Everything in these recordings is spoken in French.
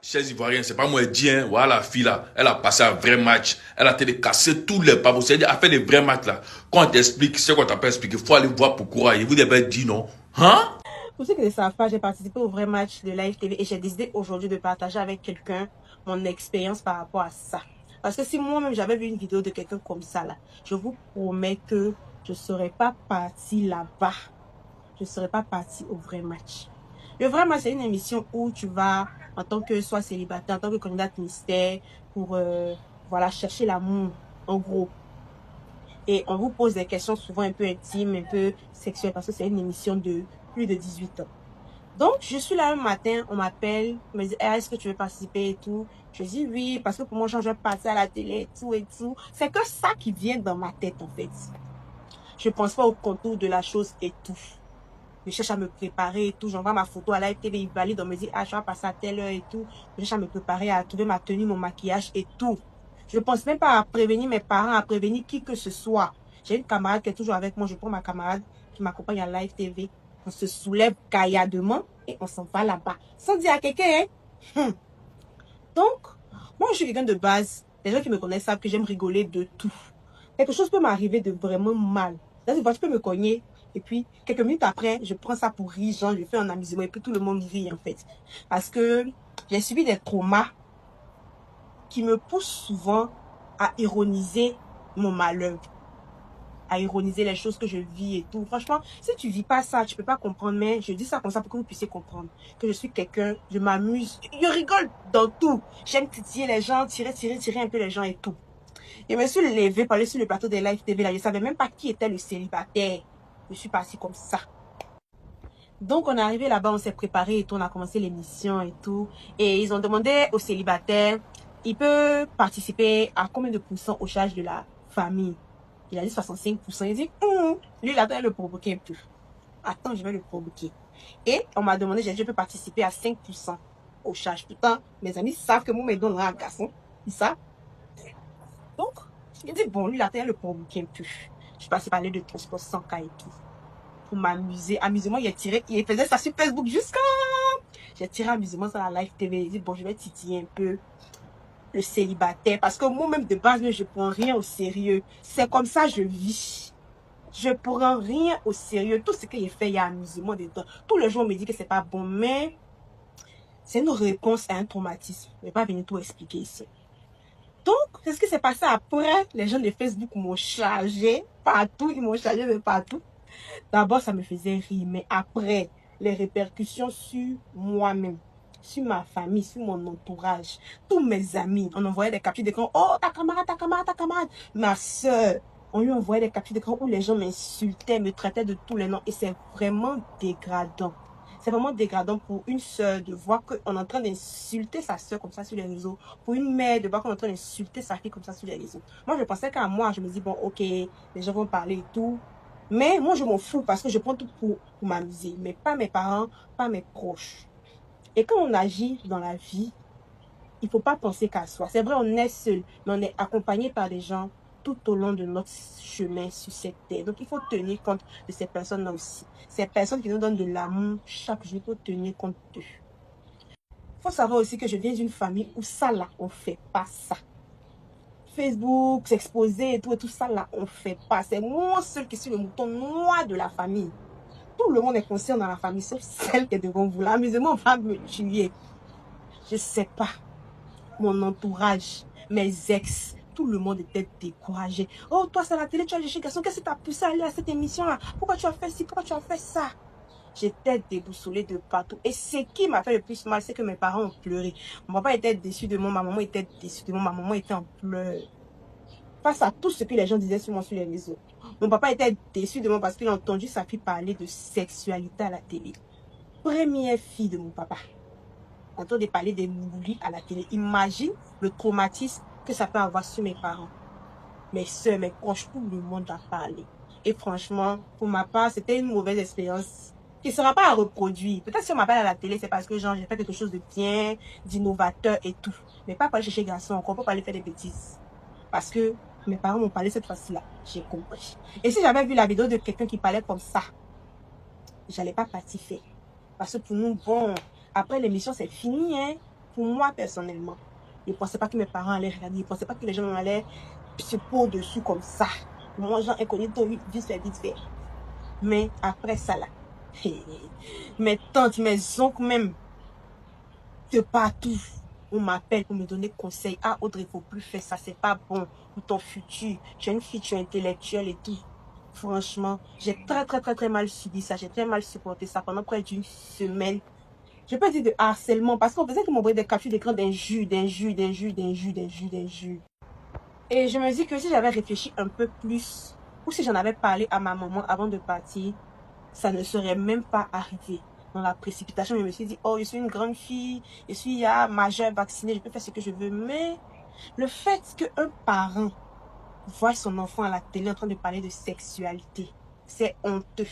chers Ivoiriens, c'est pas moi qui dis, hein. Voilà la fille là, elle a passé un vrai match. Elle a été cassé tous les pavos. C'est-à-dire, elle a fait des vrais matchs là. Quand on t'explique ce qu'on t'a pas expliqué, il faut aller voir pourquoi. Et vous devez dire non. Hein? Pour ceux qui ne savent pas, j'ai participé au vrai match de Live TV et j'ai décidé aujourd'hui de partager avec quelqu'un mon expérience par rapport à ça. Parce que si moi-même j'avais vu une vidéo de quelqu'un comme ça là, je vous promets que je ne serais pas partie là-bas. Je ne serais pas partie au vrai match. Le vrai match, c'est une émission où tu vas, en tant que soit célibataire, en tant que candidate mystère, pour voilà, chercher l'amour, en gros. Et on vous pose des questions souvent un peu intimes, un peu sexuelles, parce que c'est une émission de plus de 18 ans. Donc, je suis là un matin, on m'appelle, on me dit, est-ce que tu veux participer et tout? Je dis oui, parce que pour moi, je vais passer à la télé et tout et tout. C'est que ça qui vient dans ma tête, en fait. Je ne pense pas au contour de la chose et tout. Je cherche à me préparer et tout. J'envoie ma photo à Live TV, il valide, on me dit, ah, je vais passer à telle heure et tout. Je cherche à me préparer, à trouver ma tenue, mon maquillage et tout. Je ne pense même pas à prévenir mes parents, à prévenir qui que ce soit. J'ai une camarade qui est toujours avec moi. Je prends ma camarade qui m'accompagne à Live TV. On se soulève cailladement et on s'en va là-bas. Sans dire à quelqu'un, hein. Donc, moi, je suis quelqu'un de base. Les gens qui me connaissent savent que j'aime rigoler de tout. Quelque chose peut m'arriver de vraiment mal. Là, tu peux me cogner. Et puis, quelques minutes après, je prends ça pour rire, genre, je fais un amusement. Et puis, tout le monde rit, en fait. Parce que j'ai subi des traumas qui me poussent souvent à ironiser mon malheur, à ironiser les choses que je vis et tout. Franchement, si tu vis pas ça, tu peux pas comprendre, mais je dis ça comme ça pour que vous puissiez comprendre que je suis quelqu'un, je m'amuse, je rigole dans tout. J'aime titiller les gens, tirer un peu les gens et tout. Je me suis levée pour aller sur le plateau des Live TV, là, je savais même pas qui était le célibataire. Je suis partie comme ça. Donc, on est arrivé là-bas, on s'est préparé et tout, on a commencé l'émission et tout. Et ils ont demandé aux célibataires, il peut participer à combien de pourcents au charge de la famille. Il a dit 65%. Il dit, lui, il a le provoquer un peu. Attends, je vais le provoquer. Et on m'a demandé, j'ai dit, je peux participer à 5% au charge. Pourtant, mes amis savent que moi, me donne un garçon. Ils savent. Donc, il dit, bon, lui, il a le provoquer un peu. Je suis passée parler de transport 100K et tout. Pour m'amuser. Amusement, il faisait ça sur Facebook jusqu'à... J'ai tiré amusement sur la Live TV. Il dit, bon, je vais titiller un peu le célibataire. Parce que moi-même, de base, je prends rien au sérieux. C'est comme ça je vis. Je prends rien au sérieux. Tout ce qu'il fait, il y a amusement dedans. Tout le jour, on me dit que c'est pas bon, mais c'est une réponse à un traumatisme. Je ne vais pas venir tout expliquer ici. Donc, c'est ce qui s'est passé après. Les gens de Facebook m'ont chargé partout. Ils m'ont chargé de partout. D'abord, ça me faisait rire, mais après, les répercussions sur moi-même, sur ma famille, sur mon entourage, tous mes amis, on envoyait des captures d'écran. Oh, ta camarade, ta camarade, ta camarade. Ma soeur, on lui envoyait des captures d'écran où les gens m'insultaient, me traitaient de tous les noms. Et c'est vraiment dégradant. C'est vraiment dégradant pour une soeur de voir qu'on est en train d'insulter sa soeur comme ça sur les réseaux. Pour une mère de voir qu'on est en train d'insulter sa fille comme ça sur les réseaux. Moi, je pensais qu'à moi, je me dis, bon, ok, les gens vont parler et tout. Mais moi, je m'en fous parce que je prends tout pour m'amuser. Mais pas mes parents, pas mes proches. Et quand on agit dans la vie, il ne faut pas penser qu'à soi. C'est vrai, on est seul, mais on est accompagné par des gens tout au long de notre chemin sur cette terre. Donc, il faut tenir compte de ces personnes-là aussi. Ces personnes qui nous donnent de l'amour chaque jour, il faut tenir compte d'eux. Il faut savoir aussi que je viens d'une famille où ça, là, on ne fait pas ça. Facebook, s'exposer et tout ça, là, on ne fait pas. C'est moi seul qui suis le mouton noir de la famille. Tout le monde est conscient dans la famille, sauf celle qui est devant vous. L'amusement va me tuer. Je ne sais pas. Mon entourage, mes ex, tout le monde était découragé. Oh, toi, c'est la télé, tu as chez garçon. Qu'est-ce qui t'a poussé à aller à cette émission-là? Pourquoi tu as fait ci? Pourquoi tu as fait ça? J'étais déboussolée de partout. Et ce qui m'a fait le plus mal, c'est que mes parents ont pleuré. Mon papa était déçu de moi, ma maman était déçue de moi, ma maman était en pleurs. Face à tout ce que les gens disaient sur moi sur les réseaux. Mon papa était déçu de moi parce qu'il a entendu sa fille parler de sexualité à la télé. Première fille de mon papa. Entendre parler des moulis à la télé. Imagine le traumatisme que ça peut avoir sur mes parents. Mes soeurs, mes proches, tout le monde a parlé. Et franchement, pour ma part, c'était une mauvaise expérience qui ne sera pas à reproduire. Peut-être si on m'appelle à la télé, c'est parce que genre j'ai fait quelque chose de bien, d'innovateur et tout. Mais pas pour aller chercher garçon, encore pas pour aller faire des bêtises. Parce que mes parents m'ont parlé cette fois-ci-là. J'ai compris. Et si j'avais vu la vidéo de quelqu'un qui parlait comme ça, j'allais pas participer. Parce que pour nous, bon, après l'émission, c'est fini, hein. pour moi personnellement, je ne pensais pas que mes parents allaient regarder, je ne pensais pas que les gens allaient se poser dessus comme ça. Moi, gens inconnus, vite fait. Mais après ça là, mes tantes, mes oncles même, de partout, on m'appelle pour me donner conseil. Ah Audrey, il ne faut plus faire ça, c'est pas bon pour ton futur. Tu es une fille, tu es intellectuelle et tout. Franchement, j'ai très mal subi ça, j'ai très mal supporté ça pendant près d'une semaine. Je peux dire de harcèlement parce qu'on faisait que m'envoyer des captures d'écran d'injures. Et je me dis que si j'avais réfléchi un peu plus, ou si j'en avais parlé à ma maman avant de partir, ça ne serait même pas arrivé. Dans la précipitation, je me suis dit, oh, je suis une grande fille, je suis majeure, vaccinée, je peux faire ce que je veux. Mais le fait qu'un parent voit son enfant à la télé en train de parler de sexualité, c'est honteux.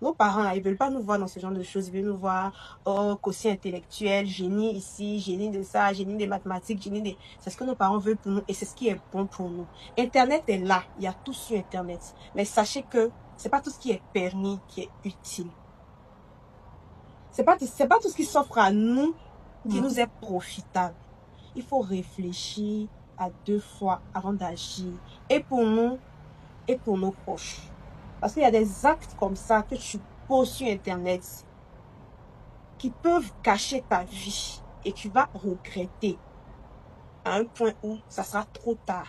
Nos parents, là, ils ne veulent pas nous voir dans ce genre de choses. Ils veulent nous voir, oh, quotient intellectuel, génie ici, génie de ça, génie des mathématiques, génie des... C'est ce que nos parents veulent pour nous et c'est ce qui est bon pour nous. Internet est là, il y a tout sur Internet. Mais sachez que c'est pas tout ce qui est permis qui est utile. C'est pas tout ce qui s'offre à nous qui nous est profitable. Il faut réfléchir à 2 fois avant d'agir. Et pour nous, et pour nos proches. Parce qu'il y a des actes comme ça que tu poses sur Internet qui peuvent cacher ta vie et tu vas regretter à un point où ça sera trop tard.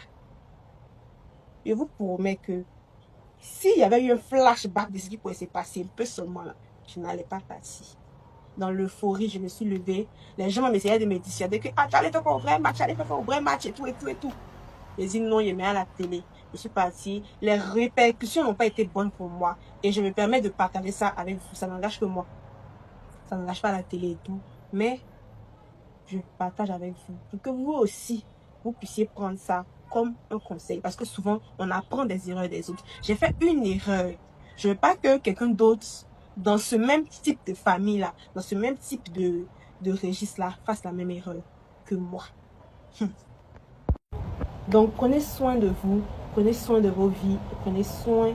Je vous promets que s'il y avait eu un flashback de ce qui pourrait se passer un peu seulement là, je n'allais pas partir. Dans l'euphorie, je me suis levée. Les gens m'essayaient de me dissuader que tu allais faire un vrai match, et tout. J'ai dit non, je mets à la télé. Je suis partie. Les répercussions n'ont pas été bonnes pour moi. Et je me permets de partager ça avec vous. Ça n'engage que moi. Ça n'engage pas la télé et tout. Mais je partage avec vous. Pour que vous aussi, vous puissiez prendre ça comme un conseil. Parce que souvent, on apprend des erreurs des autres. J'ai fait une erreur. Je ne veux pas que quelqu'un d'autre, dans ce même type de famille-là, dans ce même type de registre-là, fasse la même erreur que moi. Donc, prenez soin de vous, prenez soin de vos vies, prenez soin